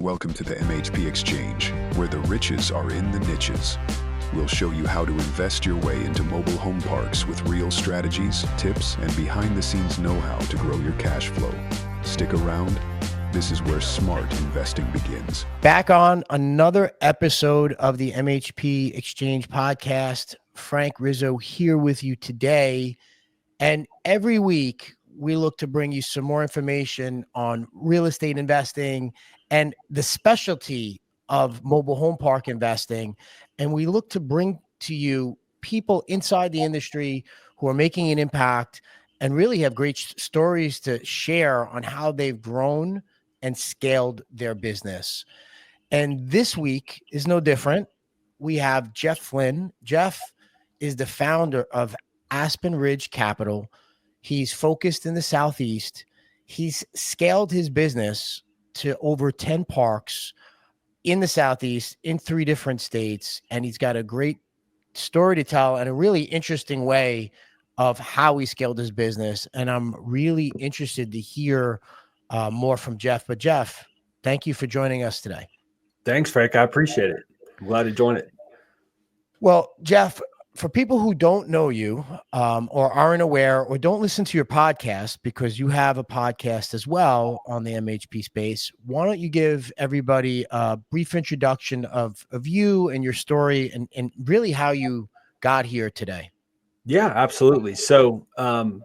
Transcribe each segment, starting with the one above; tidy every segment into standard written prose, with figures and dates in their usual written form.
Welcome to the MHP Exchange, where the riches are in the niches. We'll show you how to invest your way into mobile home parks with real strategies, tips, and behind-the-scenes know-how to grow your cash flow. Stick around. This is where smart investing begins. Back on another episode of the MHP Exchange podcast. Frank Rizzo here with you today. And every week, we look to bring you some more information on real estate investing and the specialty of mobile home park investing. And we look to bring to you people inside the industry who are making an impact and really have great stories to share on how they've grown and scaled their business. And this week is no different. We have Jeff Flynn. Jeff is the founder of Aspen Ridge Capital. He's focused in the Southeast. He's scaled his business to over 10 parks in the Southeast in 3 different states. And he's got a great story to tell and a really interesting way of how he scaled his business. And I'm really interested to hear more from Jeff. But Jeff, thank you for joining us today. Thanks, Frank. I appreciate it. I'm glad to join it. Well, Jeff, for people who don't know you or aren't aware or don't listen to your podcast, because you have a podcast as well on the MHP space, why don't you give everybody a brief introduction of you and your story and really how you got here today? Yeah, absolutely. So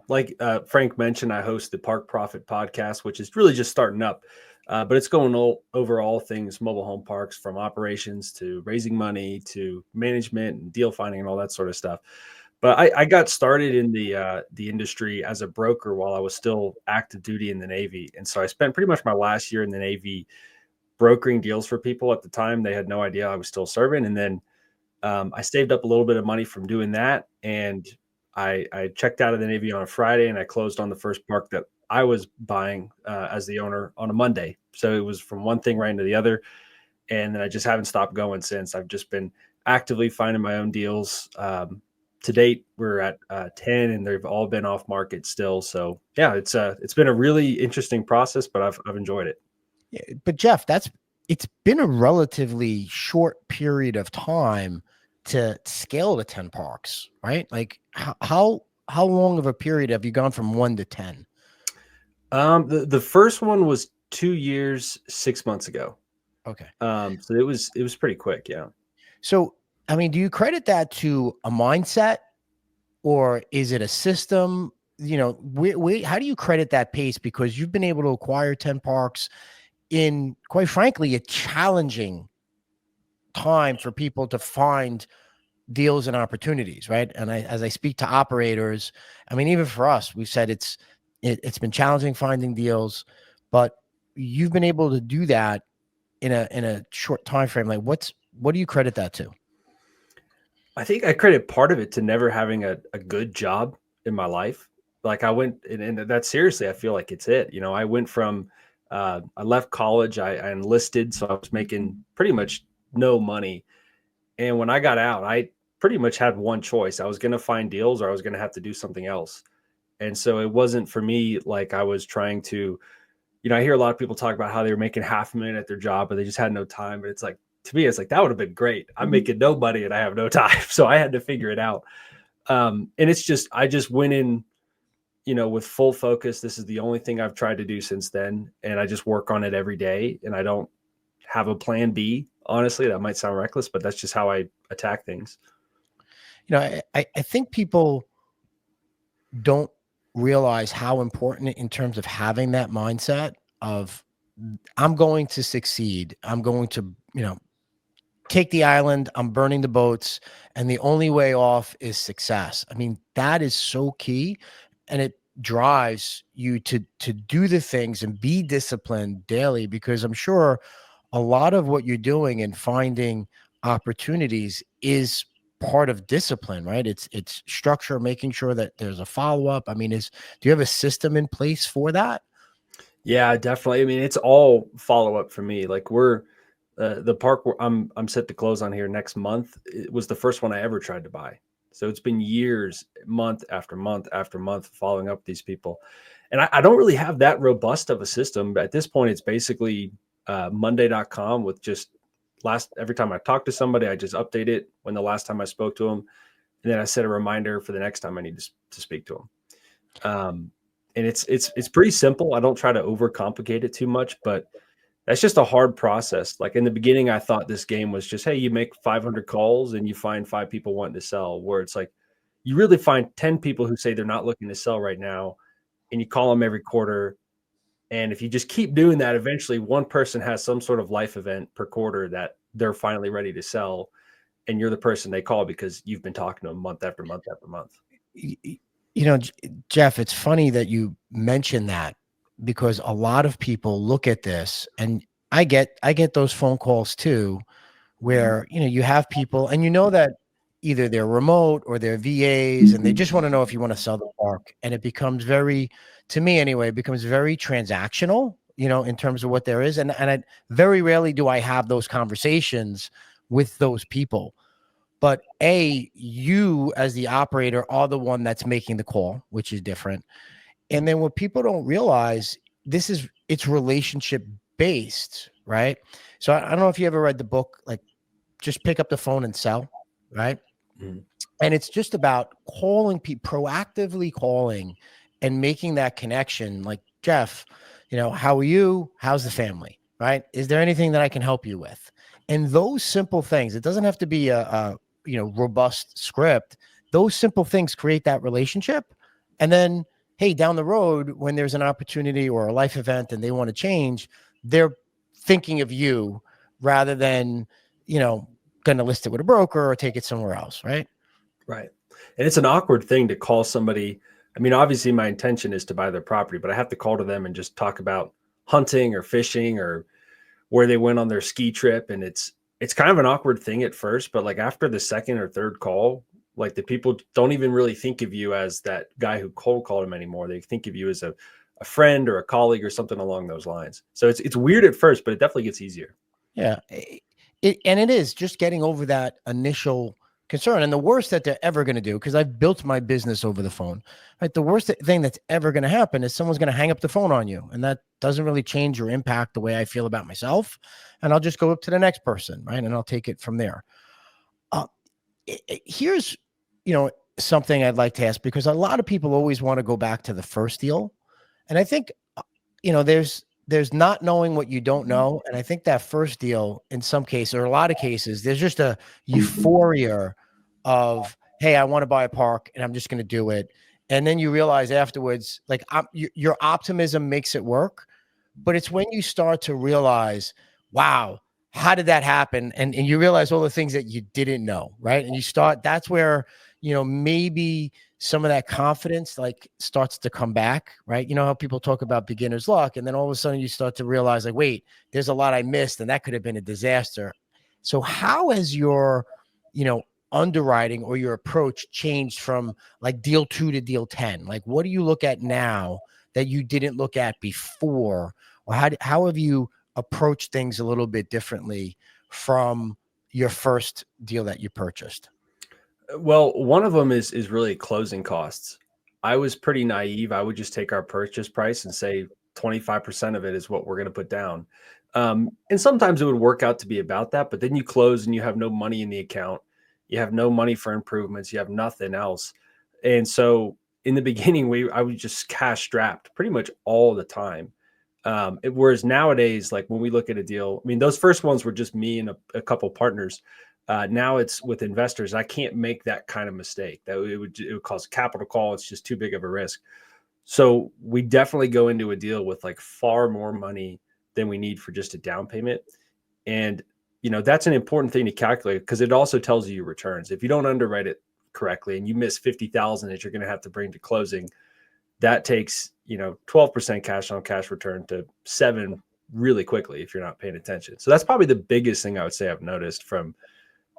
like Frank mentioned, I host the Park Profit podcast, which is really just starting up, but it's going over all things mobile home parks, from operations to raising money to management and deal finding and all that sort of stuff. But I got started in the industry as a broker while I was still active duty in the Navy. And so I spent pretty much my last year in the Navy brokering deals for people. At the time, they had no idea I was still serving. And then I saved up a little bit of money from doing that, and I checked out of the Navy on a Friday, and I closed on the first park that I was buying as the owner on a Monday. So it was from one thing right into the other, and then I just haven't stopped going since. I've just been actively finding my own deals. To date, we're at 10, and they've all been off market still. So yeah, it's been a really interesting process, but I've enjoyed it. Yeah, but Jeff, it's been a relatively short period of time to scale to 10 parks, right? Like how long of a period have you gone from 1 to 10? The first one was 2 years, 6 months ago. Okay. So it was pretty quick. Yeah. So, I mean, do you credit that to a mindset or is it a system? You know, how do you credit that pace? Because you've been able to acquire 10 parks in, quite frankly, a challenging time for people to find deals and opportunities, right? And as I speak to operators, I mean, even for us, we've said it's been challenging finding deals, but you've been able to do that in a short time frame. Like, what do you credit that to? I think I credit part of it to never having a good job in my life. Like I went, and that seriously, I feel like it's it. You know, I went from I left college, I enlisted, so I was making pretty much no money. And when I got out, I pretty much had one choice. I was going to find deals or I was going to have to do something else. And so it wasn't for me like I was trying to, you know, I hear a lot of people talk about how they were making $500,000 at their job, but they just had no time. But it's like, to me, it's like, that would have been great. I'm making no money and I have no time. So I had to figure it out. And it's just, I just went in, you know, with full focus. This is the only thing I've tried to do since then. And I just work on it every day. And I don't have a plan B. Honestly, that might sound reckless, but that's just how I attack things. You know, I think people don't realize how important in terms of having that mindset of I'm going to succeed. I'm going to, you know, take the island. I'm burning the boats. And the only way off is success. I mean, that is so key. And it drives you to do the things and be disciplined daily, because I'm sure a lot of what you're doing and finding opportunities is part of discipline, right? It's structure, making sure that there's a follow-up. I mean, do you have a system in place for that? Yeah, definitely. I mean, it's all follow-up for me. Like we're the park where I'm set to close on here next month. It was the first one I ever tried to buy. So it's been years, month after month after month, following up these people. And I don't really have that robust of a system. But at this point, it's basically Monday.com with just every time I talk to somebody, I just update it when the last time I spoke to them. And then I set a reminder for the next time I need to speak to them. And it's pretty simple. I don't try to overcomplicate it too much, but that's just a hard process. Like in the beginning, I thought this game was just, hey, you make 500 calls and you find 5 people wanting to sell, where it's like, you really find 10 people who say they're not looking to sell right now, and you call them every quarter. And if you just keep doing that, eventually one person has some sort of life event per quarter that they're finally ready to sell. And you're the person they call because you've been talking to them month after month after month. Jeff, it's funny that you mentioned that, because a lot of people look at this, and I get those phone calls too, where, you have people and that either they're remote or they're VAs and they just want to know if you want to sell the park. And it becomes to me anyway, it becomes very transactional, in terms of what there is. And very rarely do I have those conversations with those people. But you as the operator are the one that's making the call, which is different. And then what people don't realize, it's relationship based, right? So I don't know if you ever read the book, like Just Pick Up the Phone and Sell, right? Mm-hmm. And it's just about calling people, proactively calling and making that connection. Like, Jeff, how are you? How's the family? Right? Is there anything that I can help you with? And those simple things, it doesn't have to be a robust script. Those simple things create that relationship. And then, hey, down the road, when there's an opportunity or a life event and they want to change, they're thinking of you rather than, going to list it with a broker or take it somewhere else. Right. Right. And it's an awkward thing to call somebody. I mean, obviously my intention is to buy their property, but I have to call to them and just talk about hunting or fishing or where they went on their ski trip. And it's kind of an awkward thing at first, but like after the second or third call, like the people don't even really think of you as that guy who cold called them anymore. They think of you as a friend or a colleague or something along those lines. So it's weird at first, but it definitely gets easier. Yeah. It is just getting over that initial concern. And the worst that they're ever going to do, because I've built my business over the phone, right? The worst thing that's ever going to happen is someone's going to hang up the phone on you. And that doesn't really change or impact the way I feel about myself. And I'll just go up to the next person, right? And I'll take it from there. Here's, something I'd like to ask, because a lot of people always want to go back to the first deal. And I think, there's not knowing what you don't know. And I think that first deal, in some cases, or a lot of cases, there's just a euphoria of, hey, I want to buy a park and I'm just going to do it. And then you realize afterwards, like your optimism makes it work. But it's when you start to realize, wow, how did that happen? And you realize all the things that you didn't know, right? And that's where, maybe some of that confidence like starts to come back, right? You know how people talk about beginner's luck, and then all of a sudden you start to realize like, wait, there's a lot I missed and that could have been a disaster. So how has your, underwriting or your approach changed from like deal 2 to deal 10? Like, what do you look at now that you didn't look at before? Or how have you approached things a little bit differently from your first deal that you purchased? Well, one of them is really closing costs. I was pretty naive. I would just take our purchase price and say 25% of it is what we're going to put down. And sometimes it would work out to be about that, but then you close and you have no money in the account. You have no money for improvements. You have nothing else. And so in the beginning, I was just cash strapped pretty much all the time. Whereas nowadays, like when we look at a deal, I mean, those first ones were just me and a couple partners. Now it's with investors. I can't make that kind of mistake. That it would cause capital call. It's just too big of a risk. So we definitely go into a deal with like far more money than we need for just a down payment. And, that's an important thing to calculate because it also tells you your returns. If you don't underwrite it correctly and you miss 50,000 that you're going to have to bring to closing, that takes, 12% cash on cash return to 7 really quickly if you're not paying attention. So that's probably the biggest thing I would say I've noticed from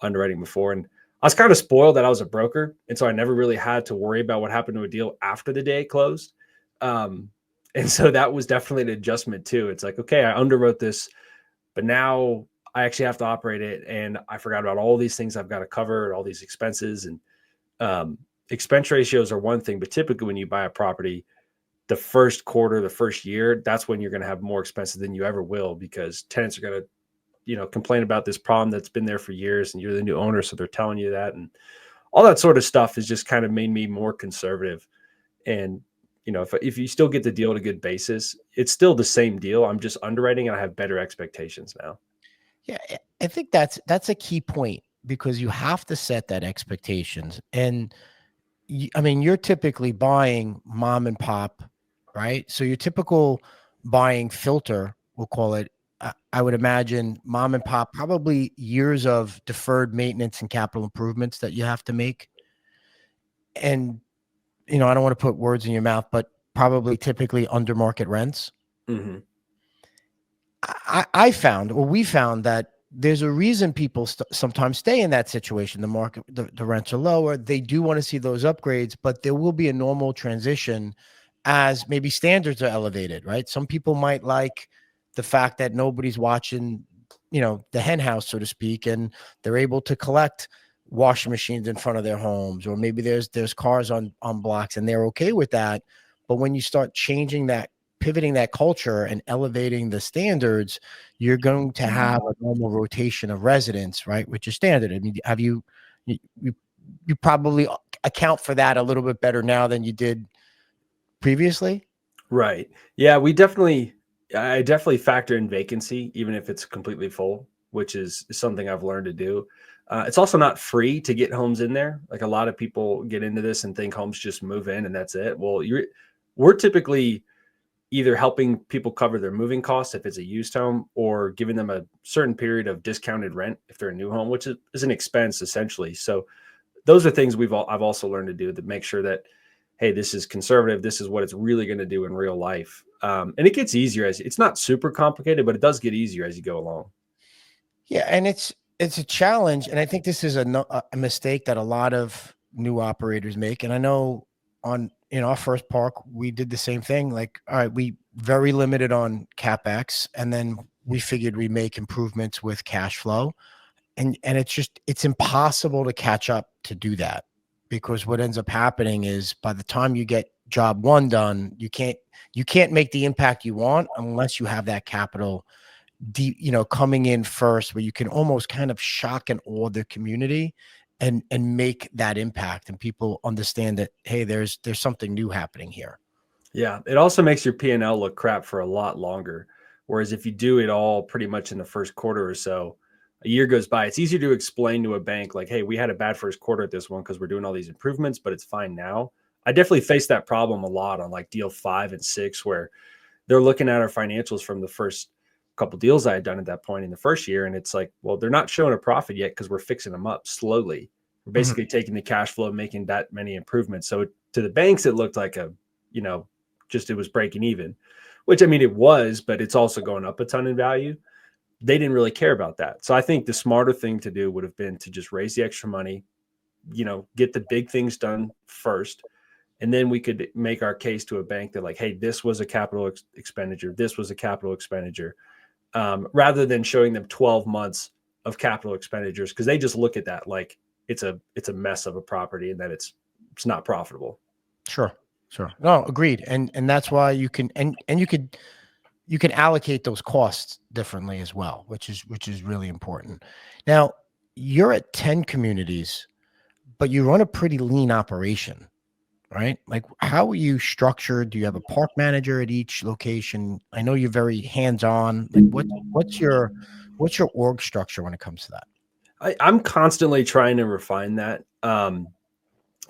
underwriting before. And I was kind of spoiled that I was a broker. And so I never really had to worry about what happened to a deal after the day it closed. And so that was definitely an adjustment too. It's like, okay, I underwrote this, but now I actually have to operate it. And I forgot about all these things I've got to cover, all these expenses. And expense ratios are one thing, but typically when you buy a property, the first quarter, the first year, that's when you're going to have more expenses than you ever will, because tenants are going to, complain about this problem that's been there for years, and you're the new owner, so they're telling you that, and all that sort of stuff has just kind of made me more conservative. And if you still get the deal at a good basis, it's still the same deal. I'm just underwriting, and I have better expectations now. Yeah, I think that's a key point, because you have to set that expectations. And I mean, you're typically buying mom and pop, right? So your typical buying filter, we'll call it, I would imagine mom and pop, probably years of deferred maintenance and capital improvements that you have to make. And, I don't want to put words in your mouth, but probably typically under market rents. Mm-hmm. I found, or we found, that there's a reason people sometimes stay in that situation. The market, the rents are lower. They do want to see those upgrades, but there will be a normal transition as maybe standards are elevated, right? Some people might like the fact that nobody's watching, the hen house, so to speak, and they're able to collect washing machines in front of their homes, or maybe there's cars on blocks, and they're okay with that. But when you start changing that, pivoting that culture and elevating the standards, you're going to have a normal rotation of residents, right? Which is standard. I mean, you probably account for that a little bit better now than you did previously? Right. Yeah, I definitely factor in vacancy, even if it's completely full, which is something I've learned to do. It's also not free to get homes in there. Like, a lot of people get into this and think homes just move in and that's it. Well, we're typically either helping people cover their moving costs if it's a used home, or giving them a certain period of discounted rent if they're a new home, which is an expense essentially. So those are things I've also learned to do, to make sure that, hey, this is conservative. This is what it's really going to do in real life. And it gets easier it's not super complicated, but it does get easier as you go along. Yeah, and it's a challenge, and I think this is a mistake that a lot of new operators make. And I know in our first park, we did the same thing. Like, all right, we very limited on CapEx, and then we figured we make improvements with cash flow. And it's impossible to catch up to do that, because what ends up happening is, by the time you get job one done, you can't make the impact you want unless you have that capital coming in first, where you can almost kind of shock and awe the community and make that impact, and people understand that, hey, there's something new happening here. Yeah. It also makes your P&L look crap for a lot longer. Whereas if you do it all pretty much in the first quarter or so, a year goes by, it's easier to explain to a bank like, hey, we had a bad first quarter at this one because we're doing all these improvements, but it's fine now. I definitely faced that problem a lot on like deal 5 and 6, where they're looking at our financials from the first couple deals I had done at that point in the first year. And it's like, well, they're not showing a profit yet because we're fixing them up slowly. We're basically taking the cash flow, making that many improvements. So to the banks, it looked like it was breaking even, which, I mean, it was, but it's also going up a ton in value. They didn't really care about that. So I think the smarter thing to do would have been to just raise the extra money, get the big things done first. And then we could make our case to a bank that, like, hey, this was a capital expenditure. This was a capital expenditure. Rather than showing them 12 months of capital expenditures, because they just look at that like it's a mess of a property, and that it's not profitable. Sure. No, agreed. And that's why you can, and you can allocate those costs differently as well, which is really important. Now, you're at 10 communities, but you run a pretty lean operation, right? Like, how are you structured? Do you have a park manager at each location? I know you're very hands-on. Like, what's your org structure when it comes to that? I'm constantly trying to refine that.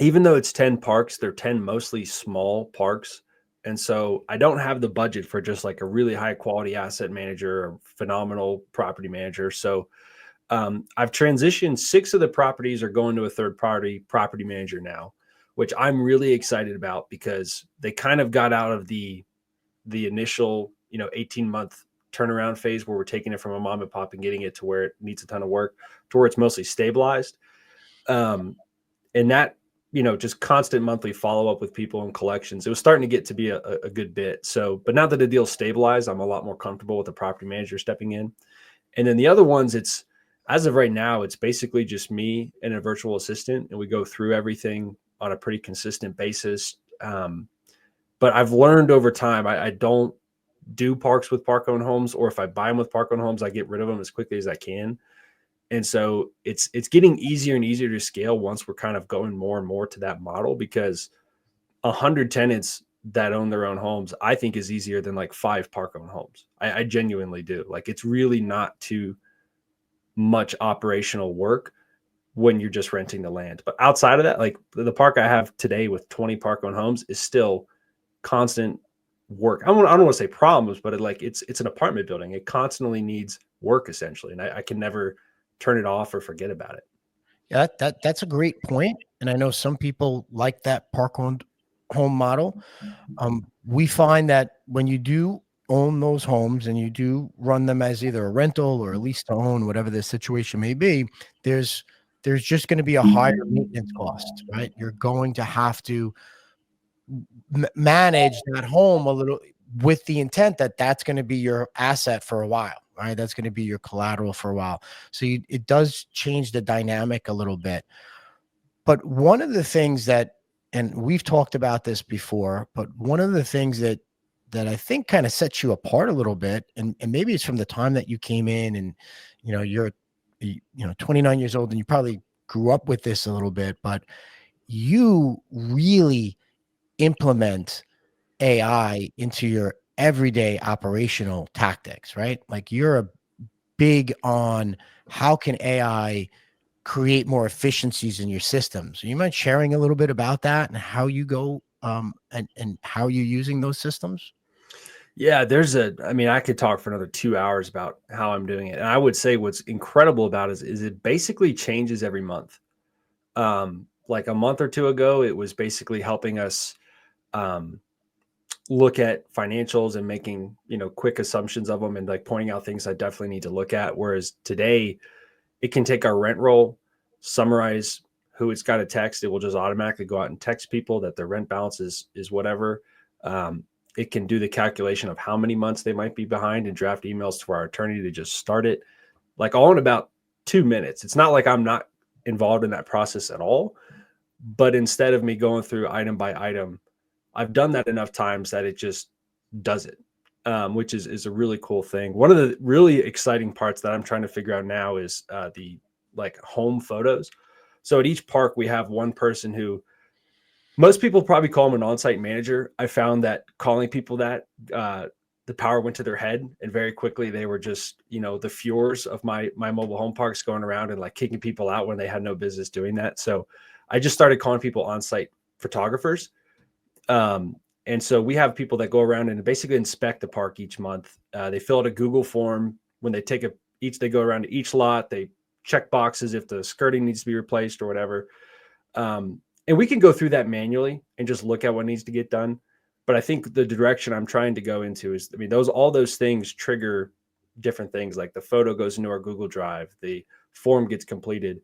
Even though it's 10 parks, they're 10 mostly small parks. And so I don't have the budget for just like a really high quality asset manager or phenomenal property manager. So I've transitioned 6 of the properties are going to a third party property manager now, which I'm really excited about, because they kind of got out of the initial, 18-month turnaround phase where we're taking it from a mom and pop and getting it to where it needs a ton of work, to where it's mostly stabilized. And that, just constant monthly follow-up with people and collections, it was starting to get to be a good bit. So, but now that the deal's stabilized, I'm a lot more comfortable with the property manager stepping in. And then the other ones, as of right now, it's basically just me and a virtual assistant, and we go through everything on a pretty consistent basis. But I've learned over time, I don't do parks with park owned homes, or if I buy them with park owned homes, I get rid of them as quickly as I can. And so it's getting easier and easier to scale once we're kind of going more and more to that model, because 100 tenants that own their own homes, I think, is easier than like 5 park owned homes. I genuinely do. Like, it's really not too much operational work when you're just renting the land. But outside of that, like the park I have today with 20 park owned homes is still constant work. I don't want to say problems, but it's an apartment building. It constantly needs work, essentially. And I can never turn it off or forget about it. Yeah, that's a great point. And I know some people like that park owned home model. We find that when you do own those homes and you do run them as either a rental or a lease to own, whatever the situation may be, there's just going to be a higher maintenance cost, right? You're going to have to manage that home a little, with the intent that that's going to be your asset for a while, right? That's going to be your collateral for a while. So it does change the dynamic a little bit. But one of the things that, and we've talked about this before, but one of the things that I think kind of sets you apart a little bit, and maybe it's from the time that you came in, and you're 29 years old, and you probably grew up with this a little bit, but you really implement AI into your everyday operational tactics, right? Like, you're a big on how can AI create more efficiencies in your systems. You mind sharing a little bit about that and how you go and how you're using those systems? Yeah, I mean, I could talk for another 2 hours about how I'm doing it. And I would say what's incredible about it is it basically changes every month. Like a month or two ago, it was basically helping us um, look at financials and making, quick assumptions of them, and like pointing out things I definitely need to look at. Whereas today, it can take our rent roll, summarize who it's got to text. It will just automatically go out and text people that their rent balance is whatever. It can do the calculation of how many months they might be behind and draft emails to our attorney to just start it, like, all in about 2 minutes. It's not like I'm not involved in that process at all, but instead of me going through item by item, I've done that enough times that it just does it, which is a really cool thing. One of the really exciting parts that I'm trying to figure out now is the like home photos. So at each park, we have one person who, most people probably call him an on-site manager. I found that calling people that, the power went to their head, and very quickly they were just, the Fuhrers of my mobile home parks, going around and like kicking people out when they had no business doing that. So I just started calling people on-site photographers. And so we have people that go around and basically inspect the park each month. They fill out a Google form. When they they go around to each lot, they check boxes if the skirting needs to be replaced or whatever. And we can go through that manually and just look at what needs to get done. But I think the direction I'm trying to go into is, I mean, all those things trigger different things. Like the photo goes into our Google Drive, the form gets completed,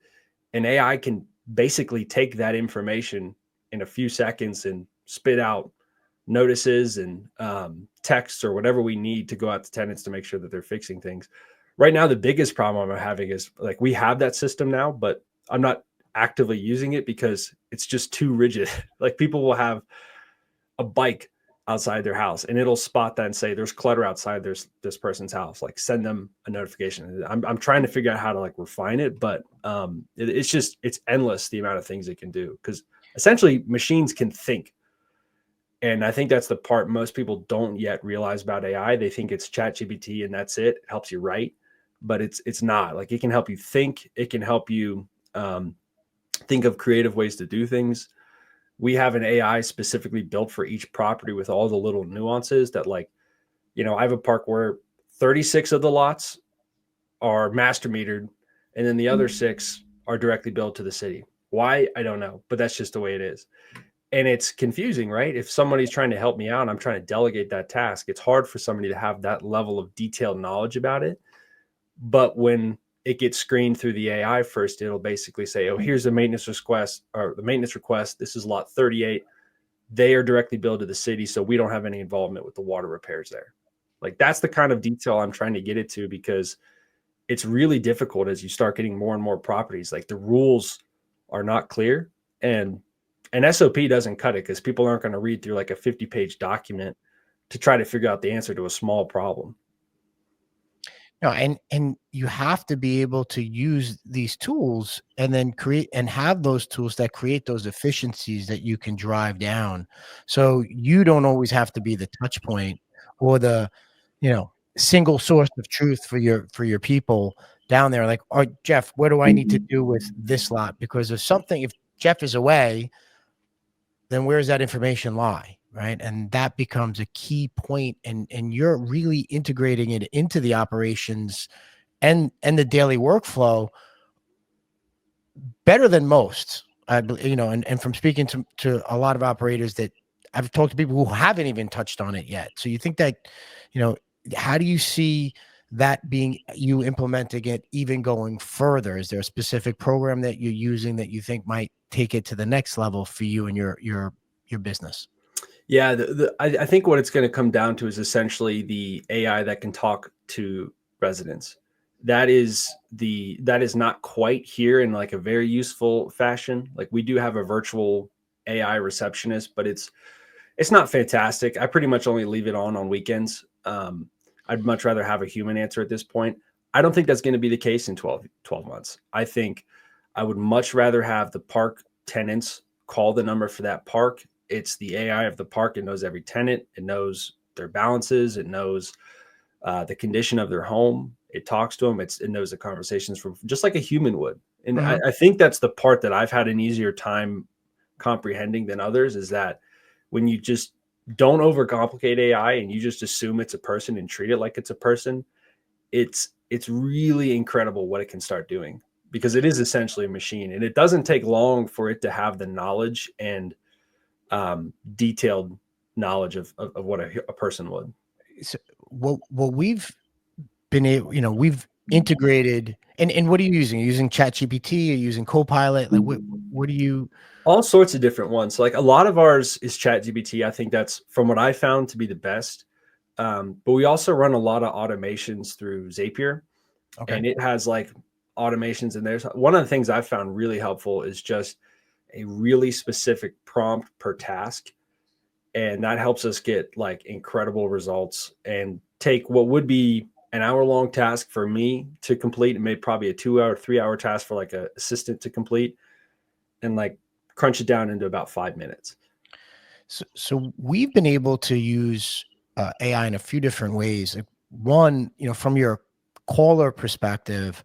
and AI can basically take that information in a few seconds and spit out notices and texts or whatever we need to go out to tenants to make sure that they're fixing things. Right now, the biggest problem I'm having is, like, we have that system now, but I'm not actively using it because it's just too rigid. Like, people will have a bike outside their house and it'll spot that and say there's clutter outside this person's house, like send them a notification. I'm trying to figure out how to like refine it, but it's endless, the amount of things it can do, because essentially machines can think. And I think that's the part most people don't yet realize about AI. They think it's ChatGPT and that's it. It helps you write, but it's not. Like, it can help you think. It can help you think of creative ways to do things. We have an AI specifically built for each property with all the little nuances that, like, I have a park where 36 of the lots are master metered, and then the other 6 are directly billed to the city. Why? I don't know, but that's just the way it is. And it's confusing, right? If somebody's trying to help me out and I'm trying to delegate that task, it's hard for somebody to have that level of detailed knowledge about it. But when it gets screened through the AI first, it'll basically say, oh, here's the maintenance request. This is lot 38. They are directly billed to the city, so we don't have any involvement with the water repairs there. Like, that's the kind of detail I'm trying to get it to, because it's really difficult as you start getting more and more properties. Like, the rules are not clear, and And SOP doesn't cut it because people aren't going to read through like a 50-page document to try to figure out the answer to a small problem. No, and you have to be able to use these tools and then create and have those tools that create those efficiencies that you can drive down. So you don't always have to be the touch point or the, single source of truth for your people down there. Like, oh, Jeff, what do I need to do with this lot? Because if Jeff is away, then where does that information lie? Right. And that becomes a key point, and you're really integrating it into the operations and the daily workflow better than most. And from speaking to a lot of operators that I've talked to people who haven't even touched on it yet. So you think that, how do you see that being you implementing it even going further? Is there a specific program that you're using that you think might take it to the next level for you and your business? Yeah, I think what it's going to come down to is essentially the AI that can talk to residents. That is not quite here in like a very useful fashion. Like we do have a virtual AI receptionist, but it's not fantastic. I pretty much only leave it on weekends. I'd much rather have a human answer at this point. I don't think that's going to be the case in 12 months. I think I would much rather have the park tenants call the number for that park. It's the AI of the park. It knows every tenant. It knows their balances. It knows the condition of their home. It talks to them. It knows the conversations from just like a human would. And I think that's the part that I've had an easier time comprehending than others, is that when you just don't overcomplicate AI and you just assume it's a person and treat it like it's a person, it's really incredible what it can start doing, because it is essentially a machine, and it doesn't take long for it to have the knowledge and detailed knowledge of what a person would. So, well, we've been able, we've integrated, and what are you using? Are you using ChatGPT? Are you using Copilot? Like what do you? All sorts of different ones. Like a lot of ours is ChatGPT. I think that's, from what I found, to be the best. But we also run a lot of automations through Zapier, and it has like automations in there. So one of the things I've found really helpful is just a really specific prompt per task. And that helps us get like incredible results and take what would be an hour-long task for me to complete and maybe probably a 2-hour, 3-hour task for like an assistant to complete, and like crunch it down into about 5 minutes. So we've been able to use AI in a few different ways. Like one, from your caller perspective,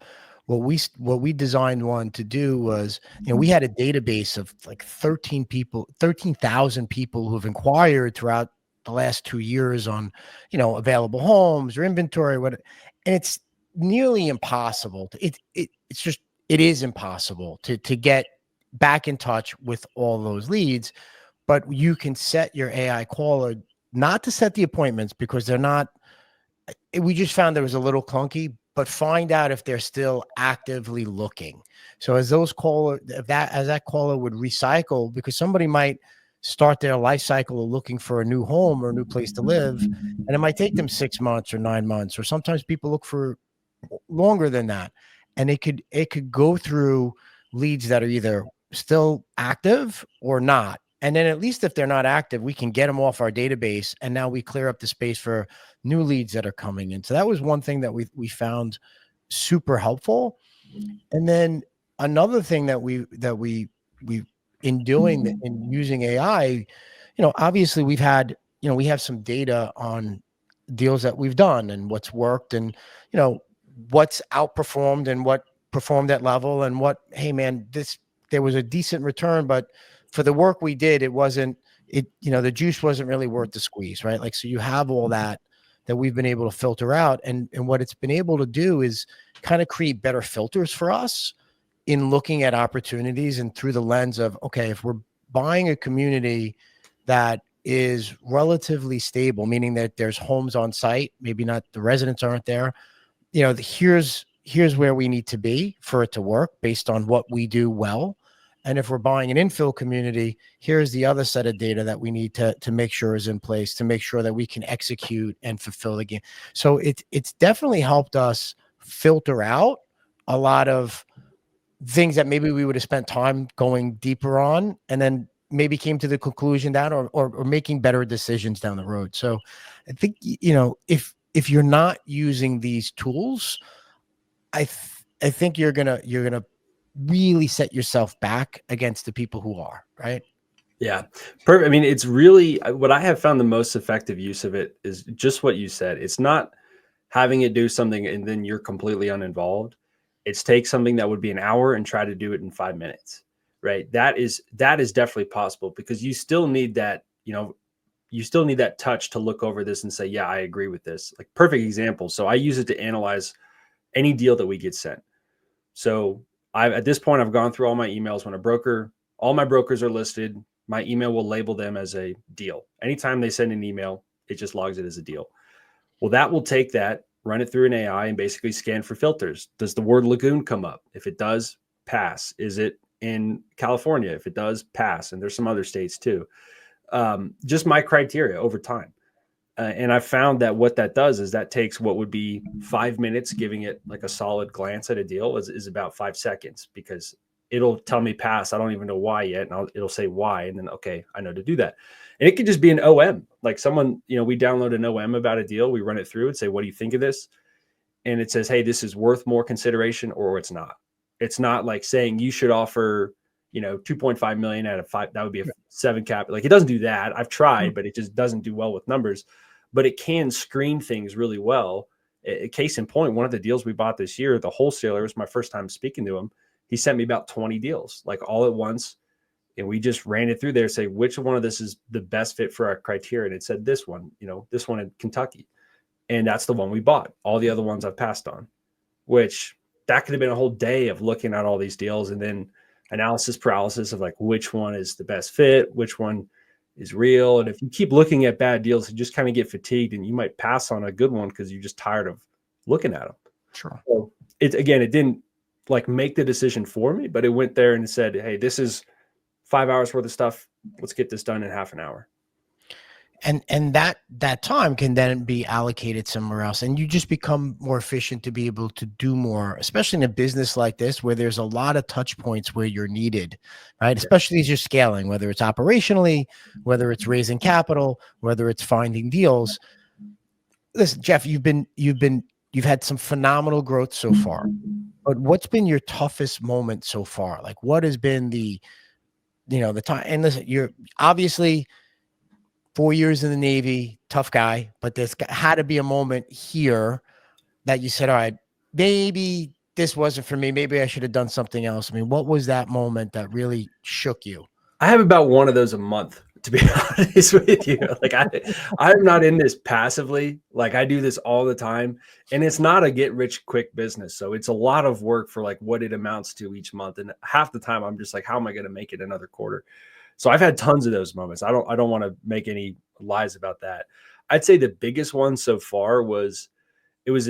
what we designed one to do was, we had a database of like 13,000 people who've inquired throughout the last 2 years on, available homes or inventory, and it's nearly impossible. It is impossible to get back in touch with all those leads, but you can set your AI caller not to set the appointments because they're not. We just found there was a little clunky, but find out if they're still actively looking. So as that caller would recycle, because somebody might start their life cycle of looking for a new home or a new place to live, and it might take them 6 months or 9 months, or sometimes people look for longer than that. And it could go through leads that are either still active or not. And then at least if they're not active, we can get them off our database, and now we clear up the space for new leads that are coming in. So that was one thing that we found super helpful. And then another thing that we in doing in using AI, obviously we have some data on deals that we've done and what's worked, and what's outperformed and what performed at level, and what, hey man, there was a decent return, but for the work we did, the juice wasn't really worth the squeeze, right? Like, so you have all that we've been able to filter out. And what it's been able to do is kind of create better filters for us in looking at opportunities, and through the lens of, okay, if we're buying a community that is relatively stable, meaning that there's homes on site, maybe not, the residents aren't there, here's where we need to be for it to work based on what we do well. And if we're buying an infill community, here's the other set of data that we need to make sure is in place to make sure that we can execute and fulfill the game. So it's definitely helped us filter out a lot of things that maybe we would have spent time going deeper on. And then maybe came to the conclusion that, or making better decisions down the road. So I think, if you're not using these tools, I think you're gonna really set yourself back against the people who are, right. Yeah. Perfect. I mean, it's really what I have found the most effective use of it is just what you said. It's not having it do something and then you're completely uninvolved. It's take something that would be an hour and try to do it in 5 minutes, right? That is definitely possible, because you still need that, you still need that touch to look over this and say, yeah, I agree with this. Like, perfect example. So I use it to analyze any deal that we get sent. So at this point, I've gone through all my emails. When all my brokers are listed, my email will label them as a deal. Anytime they send an email, it just logs it as a deal. Well, that will take that, run it through an AI, and basically scan for filters. Does the word lagoon come up? If it does, pass. Is it in California? If it does, pass. And there's some other states too. Just my criteria over time. And I found that what that does is that takes what would be 5 minutes, giving it like a solid glance at a deal is about 5 seconds, because it'll tell me pass. I don't even know why yet. And it'll say why. And then, okay, I know to do that. And it could just be an OM, like someone, we download an OM about a deal. We run it through and say, what do you think of this? And it says, hey, this is worth more consideration, or it's not. It's not like saying you should offer, 2.5 million out of 5. That would be a 7 cap. Like, it doesn't do that. I've tried, but it just doesn't do well with numbers. But it can screen things really well. Case in point, one of the deals we bought this year, the wholesaler, was my first time speaking to him. He sent me about 20 deals, like all at once. And we just ran it through there, say, which one of this is the best fit for our criteria? And it said this one, this one in Kentucky. And that's the one we bought. All the other ones I've passed on, which that could have been a whole day of looking at all these deals and then analysis paralysis of like, which one is the best fit, which one is real. And if you keep looking at bad deals, you just kind of get fatigued and you might pass on a good one because you're just tired of looking at them. Sure. So it didn't like make the decision for me, but it went there and said, hey, this is 5 hours worth of stuff. Let's get this done in half an hour. And that time can then be allocated somewhere else, and you just become more efficient to be able to do more, especially in a business like this where there's a lot of touch points where you're needed, right? Yeah. Especially as you're scaling, whether it's operationally, whether it's raising capital, whether it's finding deals. Listen, Jeff, you've had some phenomenal growth so far, but what's been your toughest moment so far? Like, what has been the time? And listen, you're obviously 4 years in the Navy, tough guy, but there's had to be a moment here that you said, all right, maybe this wasn't for me. Maybe I should have done something else. I mean, what was that moment that really shook you? I have about one of those a month, to be honest with you. Like, I'm not in this passively. Like, I do this all the time, and it's not a get rich quick business. So it's a lot of work for like what it amounts to each month. And half the time I'm just like, how am I going to make it another quarter? So I've had tons of those moments. I don't want to make any lies about that. I'd say the biggest one so far was it was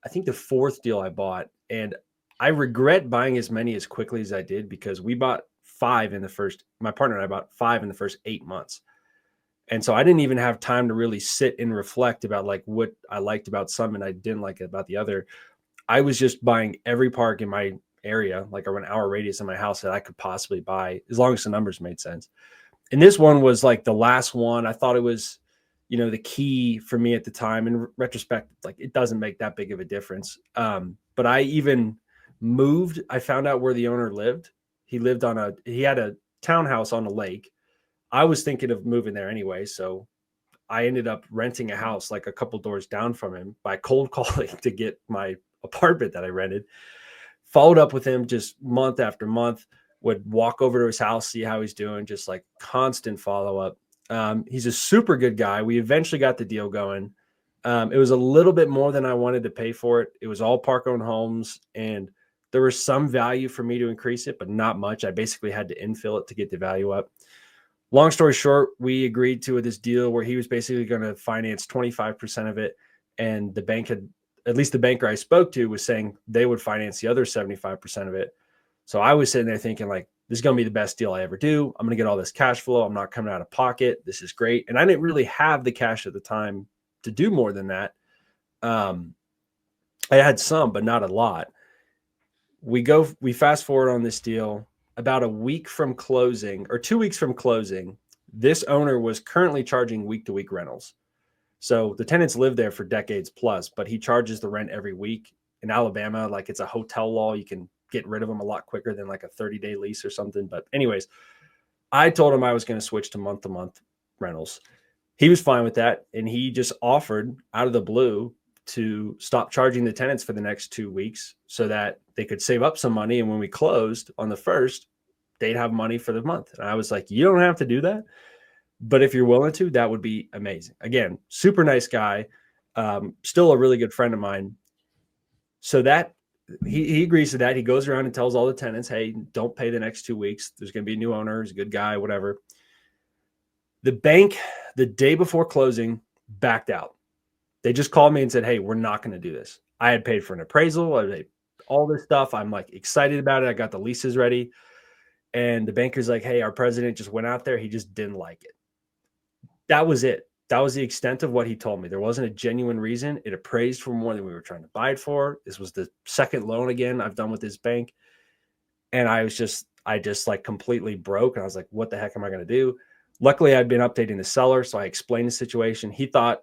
I think the 4th deal I bought, and I regret buying as many as quickly as I did, because we bought 5 my partner and I bought 5 in the first 8 months. And so I didn't even have time to really sit and reflect about like what I liked about some and I didn't like about the other. I was just buying every park in my area, like around an hour radius in my house, that I could possibly buy, as long as the numbers made sense. And this one was like the last one. I thought it was, the key for me at the time. In retrospect, like, it doesn't make that big of a difference. But I even moved. I found out where the owner lived. He had a townhouse on a lake. I was thinking of moving there anyway. So I ended up renting a house like a couple doors down from him by cold calling to get my apartment that I rented. Followed up with him just month after month, would walk over to his house, see how he's doing, just like constant follow-up. He's a super good guy. We eventually got the deal going. It was a little bit more than I wanted to pay for it. It was all park-owned homes, and there was some value for me to increase it, but not much. I basically had to infill it to get the value up. Long story short, we agreed to this deal where he was basically going to finance 25% of it, and the bank at least the banker I spoke to was saying they would finance the other 75% of it. So I was sitting there thinking like, this is going to be the best deal I ever do. I'm going to get all this cash flow. I'm not coming out of pocket. This is great. And I didn't really have the cash at the time to do more than that. I had some, but not a lot. We fast forward on this deal. about a week from closing or 2 weeks from closing, this owner was currently charging week-to-week rentals. So the tenants live there for decades plus, but he charges the rent every week. In Alabama, like it's a hotel law. You can get rid of them a lot quicker than like a 30-day lease or something. But anyways, I told him I was going to switch to month rentals. He was fine with that. And he just offered out of the blue to stop charging the tenants for the next 2 weeks so that they could save up some money. And when we closed on the 1st, they'd have money for the month. And I was like, you don't have to do that, but if you're willing to, that would be amazing. Again, super nice guy. Still a really good friend of mine. So that he agrees to that. He goes around and tells all the tenants, hey, don't pay the next 2 weeks. There's going to be a new owner. He's a good guy, whatever. The bank, the day before closing, backed out. They just called me and said, hey, we're not going to do this. I had paid for an appraisal. I paid all this stuff. I'm like excited about it. I got the leases ready. And the banker's like, hey, our president just went out there. He just didn't like it. That was it. That was the extent of what he told me. There wasn't a genuine reason. It appraised for more than we were trying to buy it for. This was the second loan again I've done with this bank. And I just like completely broke. And I was like, what the heck am I going to do? Luckily, I'd been updating the seller, so I explained the situation. He's like,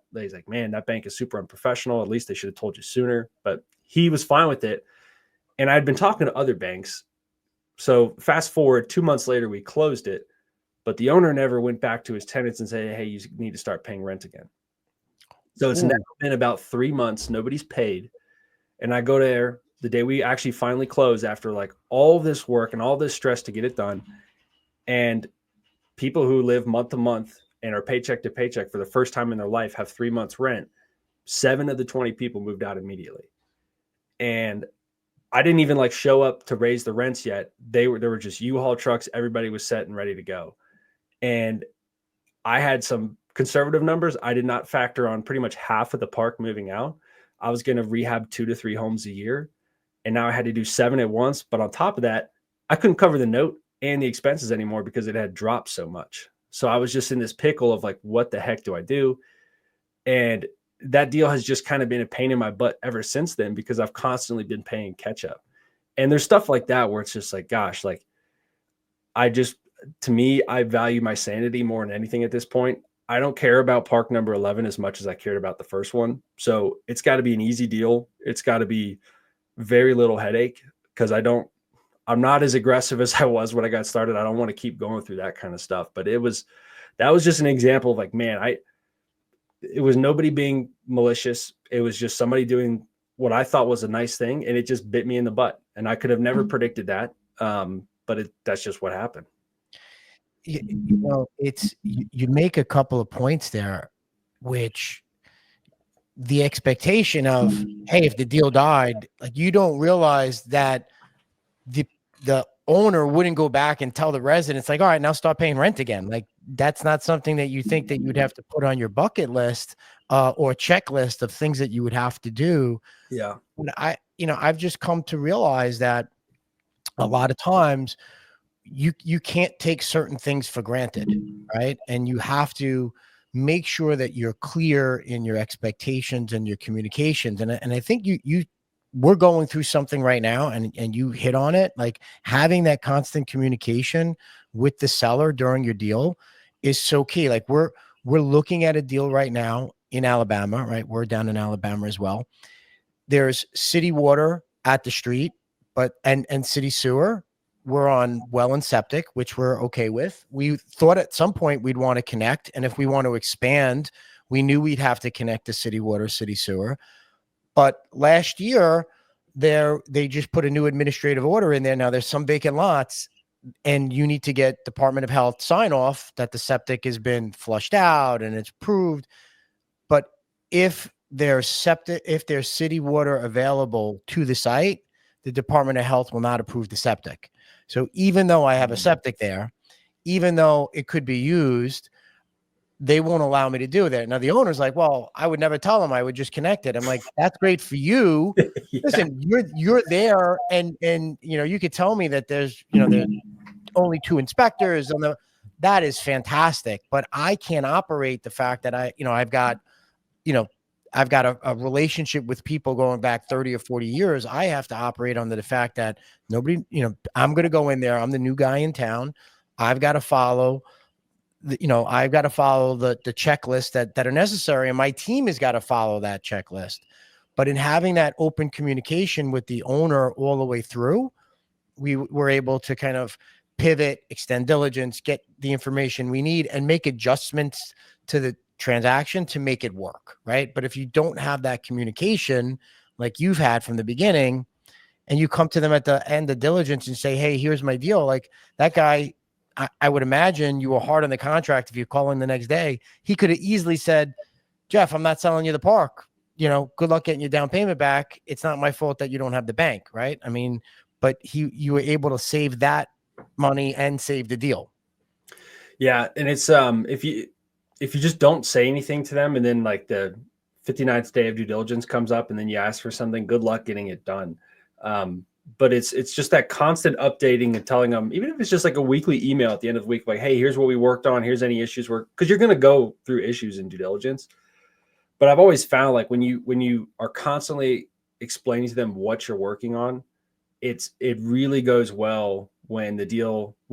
man, that bank is super unprofessional. At least they should have told you sooner. But he was fine with it. And I'd been talking to other banks. So fast forward 2 months later, we closed it. But the owner never went back to his tenants and said, hey, you need to start paying rent again. So it's now been about 3 months. Nobody's paid. And I go there the day we actually finally close after like all this work and all this stress to get it done. And people who live month to month and are paycheck to paycheck for the first time in their life have 3 months rent. 7 of the 20 people moved out immediately. And I didn't even like show up to raise the rents yet. There were just U-Haul trucks. Everybody was set and ready to go. And I had some conservative numbers. I did not factor on pretty much half of the park moving out. I was going to rehab 2 to 3 homes a year. And now I had to do 7 at once. But on top of that, I couldn't cover the note and the expenses anymore because it had dropped so much. So I was just in this pickle of like, what the heck do I do? And that deal has just kind of been a pain in my butt ever since then because I've constantly been paying catch up. And there's stuff like that where it's just like, gosh, like to me, I value my sanity more than anything at this point. I don't care about park number 11 as much as I cared about the first one. So it's got to be an easy deal. It's got to be very little headache because I'm not as aggressive as I was when I got started. I don't want to keep going through that kind of stuff, but that was just an example of like, man, it was nobody being malicious. It was just somebody doing what I thought was a nice thing. And it just bit me in the butt. And I could have never predicted that. But that's just what happened. You make a couple of points there, which the expectation of, hey, if the deal died, like you don't realize that the owner wouldn't go back and tell the residents like, all right, now start paying rent again. Like that's not something that you think that you'd have to put on your bucket list or checklist of things that you would have to do. Yeah. And I've just come to realize that a lot of times you can't take certain things for granted, right? And you have to make sure that you're clear in your expectations and your communications. And I think we're going through something right now, and you hit on it. Like having that constant communication with the seller during your deal is so key. Like we're looking at a deal right now in Alabama, right? We're down in Alabama as well. There's city water at the street, and city sewer. We're on well and septic, which we're okay with. We thought at some point we'd want to connect. And if we want to expand, we knew we'd have to connect to city water, city sewer. But last year, they just put a new administrative order in there. Now there's some vacant lots, and you need to get Department of Health sign off that the septic has been flushed out and it's approved. But if there's city water available to the site, the Department of Health will not approve the septic. So even though I have a septic there, even though it could be used, they won't allow me to do that. Now the owner's like, well, I would never tell them, I would just connect it. I'm like, that's great for you. Yeah. Listen, you're there. And you could tell me that there's only 2 inspectors on that is fantastic, but I can't operate the fact that I've got, I've got a relationship with people going back 30 or 40 years. I have to operate under the fact that nobody, I'm going to go in there. I'm the new guy in town. I've got to follow I've got to follow the checklist that are necessary. And my team has got to follow that checklist. But in having that open communication with the owner all the way through, we were able to kind of pivot, extend diligence, get the information we need, and make adjustments to the transaction to make it work, right? But if you don't have that communication like you've had from the beginning, and you come to them at the end of diligence and say, hey, here's my deal, like that guy, I would imagine you were hard on the contract. If you call in the next day, he could have easily said, Jeff, I'm not selling you the park. Good luck getting your down payment back. It's not my fault that you don't have the bank, right? I mean, but you were able to save that money and save the deal. Yeah. And it's, if you just don't say anything to them, and then like the 59th day of due diligence comes up and then you ask for something, good luck getting it done. But it's just that constant updating and telling them, even if it's just like a weekly email at the end of the week, like, hey, here's what we worked on. Here's any issues because you're going to go through issues in due diligence. But I've always found like when you are constantly explaining to them what you're working on, it really goes well when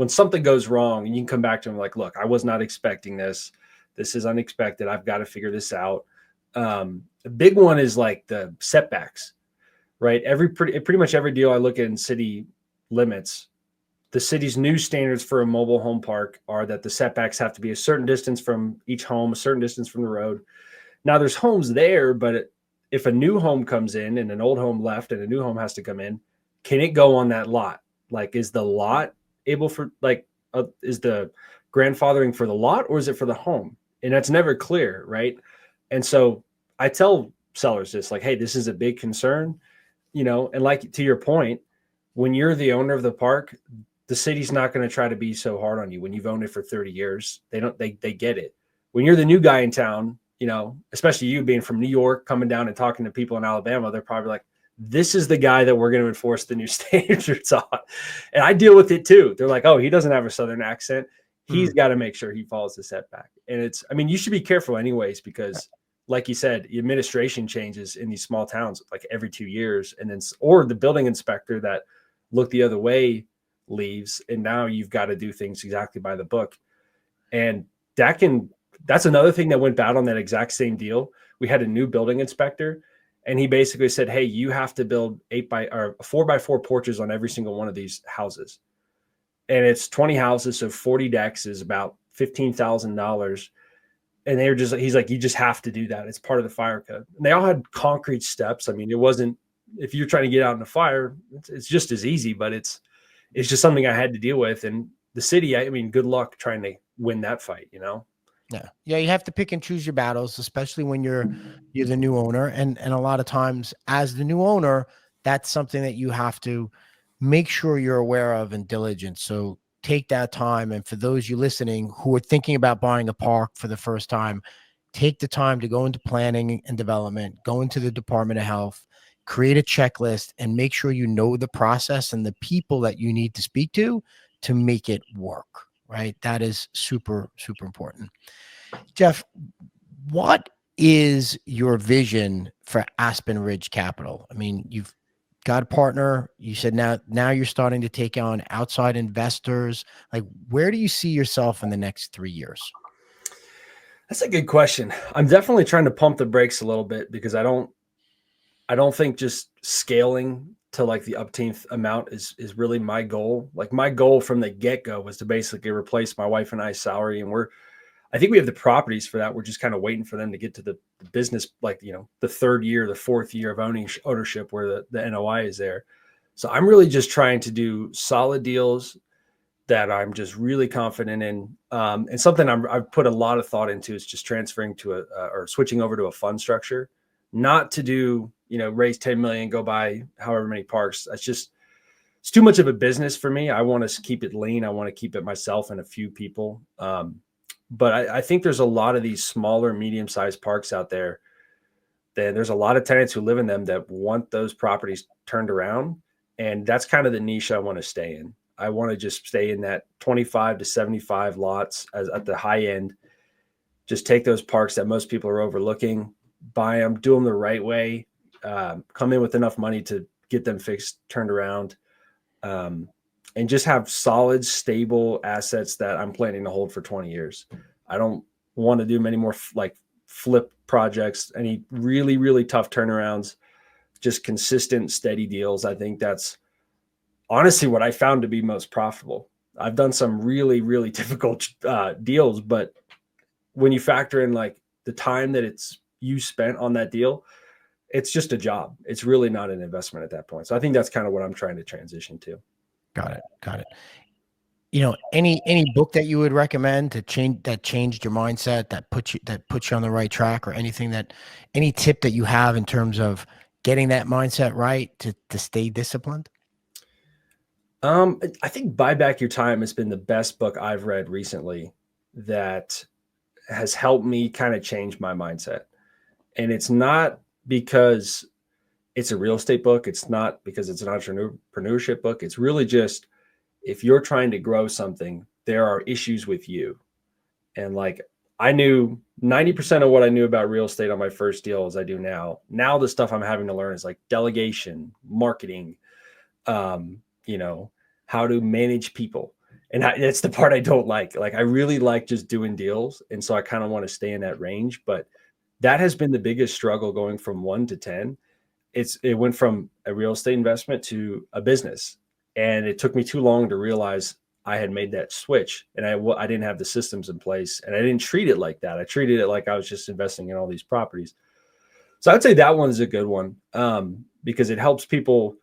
something goes wrong and you can come back to them like, look, I was not expecting this. This is unexpected. I've got to figure this out. The big one is like the setbacks, right? Pretty much every deal I look at in city limits, the city's new standards for a mobile home park are that the setbacks have to be a certain distance from each home, a certain distance from the road. Now there's homes there, but if a new home comes in and an old home left and a new home has to come in, can it go on that lot? Like, is the lot able for is the grandfathering for the lot or is it for the home? And that's never clear, right? And so I tell sellers this, like, hey, this is a big concern, and like to your point, when you're the owner of the park, the city's not going to try to be so hard on you when you've owned it for 30 years. They get it. When you're the new guy in town, especially you being from New York, coming down and talking to people in Alabama, they're probably like, this is the guy that we're going to enforce the new standards on. And I deal with it too. They're like, oh, he doesn't have a Southern accent. He's got to make sure he follows the setback. And you should be careful anyways, because like you said, the administration changes in these small towns like every 2 years. And then, or the building inspector that looked the other way leaves. And now you've got to do things exactly by the book. And that's another thing that went bad on that exact same deal. We had a new building inspector and he basically said, hey, you have to build 4x4 porches on every single one of these houses. And it's 20 houses. So 40 decks is about $15,000. And he's like, you just have to do that. It's part of the fire code. And they all had concrete steps. I mean, it wasn't, if you're trying to get out in a fire, it's just as easy, but it's just something I had to deal with. And the city, I mean, good luck trying to win that fight, Yeah. Yeah. You have to pick and choose your battles, especially when you're the new owner. And a lot of times as the new owner, that's something that you have to make sure you're aware of and diligent. So take that time. And for those you listening who are thinking about buying a park for the first time, take the time to go into planning and development, go into the Department of Health, create a checklist, and make sure you know the process and the people that you need to speak to make it work, right? That is super, super important. Jeff, what is your vision for Aspen Ridge Capital? I mean, you've got a partner. You said now you're starting to take on outside investors. Like, where do you see yourself in the next 3 years? That's a good question. I'm definitely trying to pump the brakes a little bit because I don't think just scaling to like the upteenth amount is really my goal. Like my goal from the get-go was to basically replace my wife and I's salary. And I think we have the properties for that. We're just kind of waiting for them to get to the business, like, the third year, the fourth year of ownership where the NOI is there. So I'm really just trying to do solid deals that I'm just really confident in. And something I've put a lot of thought into is just transferring to or switching over to a fund structure, not to do, raise 10 million, go buy however many parks. It's too much of a business for me. I want to keep it lean. I want to keep it myself and a few people. But I think there's a lot of these smaller, medium-sized parks out there. There's a lot of tenants who live in them that want those properties turned around. And that's kind of the niche I want to stay in. I want to just stay in that 25 to 75 lots at the high end. Just take those parks that most people are overlooking, buy them, do them the right way, come in with enough money to get them fixed, turned around, and just have solid, stable assets that I'm planning to hold for 20 years. I don't want to do many more like flip projects, any really, really tough turnarounds, just consistent, steady deals. I think that's honestly what I found to be most profitable. I've done some really, really difficult deals, but when you factor in like the time that it's you spent on that deal, it's just a job. It's really not an investment at that point. So I think that's kind of what I'm trying to transition to. Got it. Got it. You know, any book that you would recommend that changed your mindset, that puts you on the right track, or any tip that you have in terms of getting that mindset right to stay disciplined? I think Buy Back Your Time has been the best book I've read recently that has helped me kind of change my mindset. And it's not because it's a real estate book. It's not because it's an entrepreneurship book. It's really just, if you're trying to grow something, there are issues with you. And like, I knew 90% of what I knew about real estate on my first deal as I do now. Now the stuff I'm having to learn is like delegation, marketing, how to manage people. And that's the part I don't like. Like, I really like just doing deals. And so I kind of want to stay in that range, but that has been the biggest struggle going from 1 to 10. It went from a real estate investment to a business. And it took me too long to realize I had made that switch, and I didn't have the systems in place, and I didn't treat it like that. I treated it like I was just investing in all these properties. So I'd say that one's a good one, because it helps people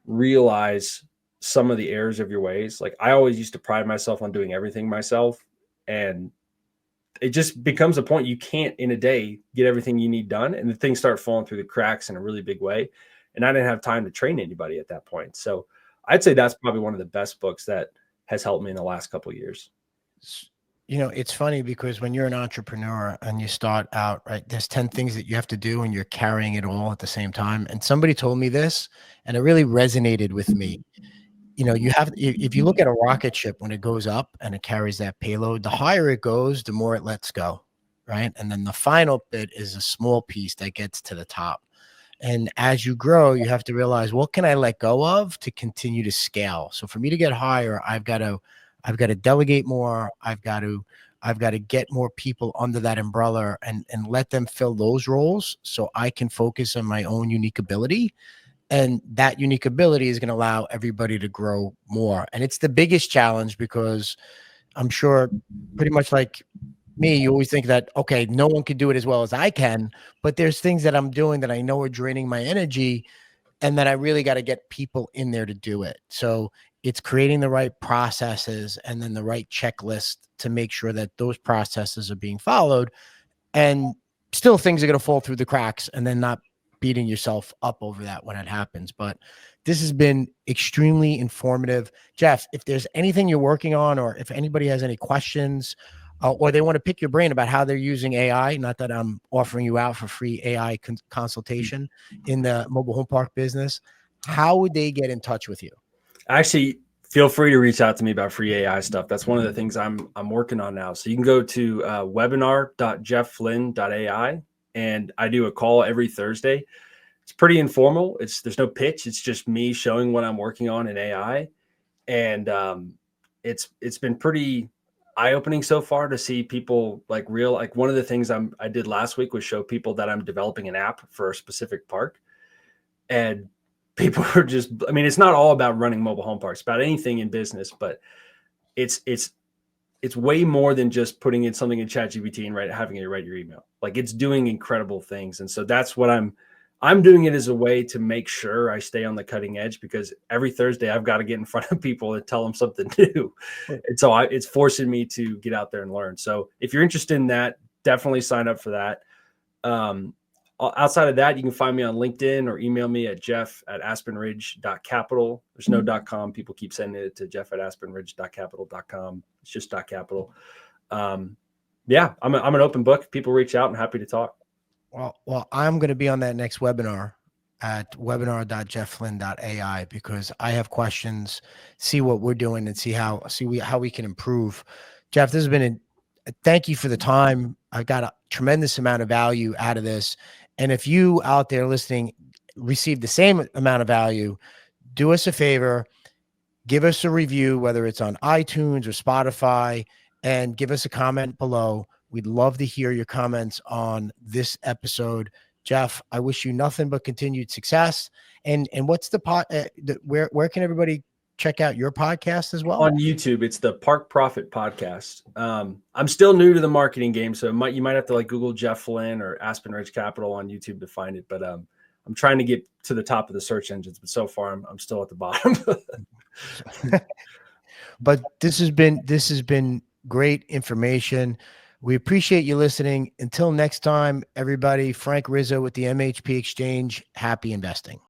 realize some of the errors of your ways. Like, I always used to pride myself on doing everything myself, and it just becomes a point you can't in a day get everything you need done, and the things start falling through the cracks in a really big way. And I didn't have time to train anybody at that point. So I'd say that's probably one of the best books that has helped me in the last couple of years. You know, it's funny because when you're an entrepreneur and you start out, right, there's 10 things that you have to do and you're carrying it all at the same time. And somebody told me this and it really resonated with me. You know, if you look at a rocket ship, when it goes up and it carries that payload, the higher it goes, the more it lets go, right? And then the final bit is a small piece that gets to the top. And as you grow, you have to realize, what can I let go of to continue to scale? So for me to get higher, I've got to delegate more. I've got to get more people under that umbrella and let them fill those roles so I can focus on my own unique ability. And that unique ability is going to allow everybody to grow more. And it's the biggest challenge, because I'm sure pretty much like me, you always think that, okay, no one can do it as well as I can, but there's things that I'm doing that I know are draining my energy, and that I really got to get people in there to do it. So it's creating the right processes and then the right checklist to make sure that those processes are being followed, and still things are going to fall through the cracks, and then not beating yourself up over that when it happens. But this has been extremely informative. Jeff, if there's anything you're working on, or if anybody has any questions, or they want to pick your brain about how they're using AI, not that I'm offering you out for free AI consultation in the mobile home park business, how would they get in touch with you? Actually, feel free to reach out to me about free AI stuff. That's one of the things I'm working on now. So you can go to webinar.jeffflynn.ai, and I do a call every Thursday. It's pretty informal. There's no pitch. It's just me showing what I'm working on in AI. And it's been pretty eye-opening so far to see people like one of the things I did last week was show people that I'm developing an app for a specific park. And people are just, I mean, it's not all about running mobile home parks, about anything in business, but it's way more than just putting in something in ChatGPT and having it write your email. Like, it's doing incredible things. And so that's what I'm doing it as a way to make sure I stay on the cutting edge, because every Thursday I've got to get in front of people and tell them something new. And so it's forcing me to get out there and learn. So if you're interested in that, definitely sign up for that. Outside of that, you can find me on LinkedIn or email me at jeff@aspenridge.capital. There's no .com. People keep sending it to jeff@aspenridge.capital.com. It's just .capital. Yeah, I'm an open book. People reach out. I'm happy to talk. Well, I'm going to be on that next webinar at webinar.jeffflynn.ai, because I have questions, see what we're doing, and see how we can improve. Jeff, this has been thank you for the time. I got a tremendous amount of value out of this. And if you out there listening receive the same amount of value, do us a favor, give us a review, whether it's on iTunes or Spotify, and give us a comment below. We'd love to hear your comments on this episode. Jeff, I wish you nothing but continued success. And what's where can everybody check out your podcast as well? On YouTube, it's the Park Profit Podcast. I'm still new to the marketing game, so you might have to like Google Jeff Flynn or Aspen Ridge Capital on YouTube to find it. But I'm trying to get to the top of the search engines, but so far I'm still at the bottom. But this has been great information. We appreciate you listening. Until next time, everybody, Frank Rizzo with the MHP Exchange. Happy investing.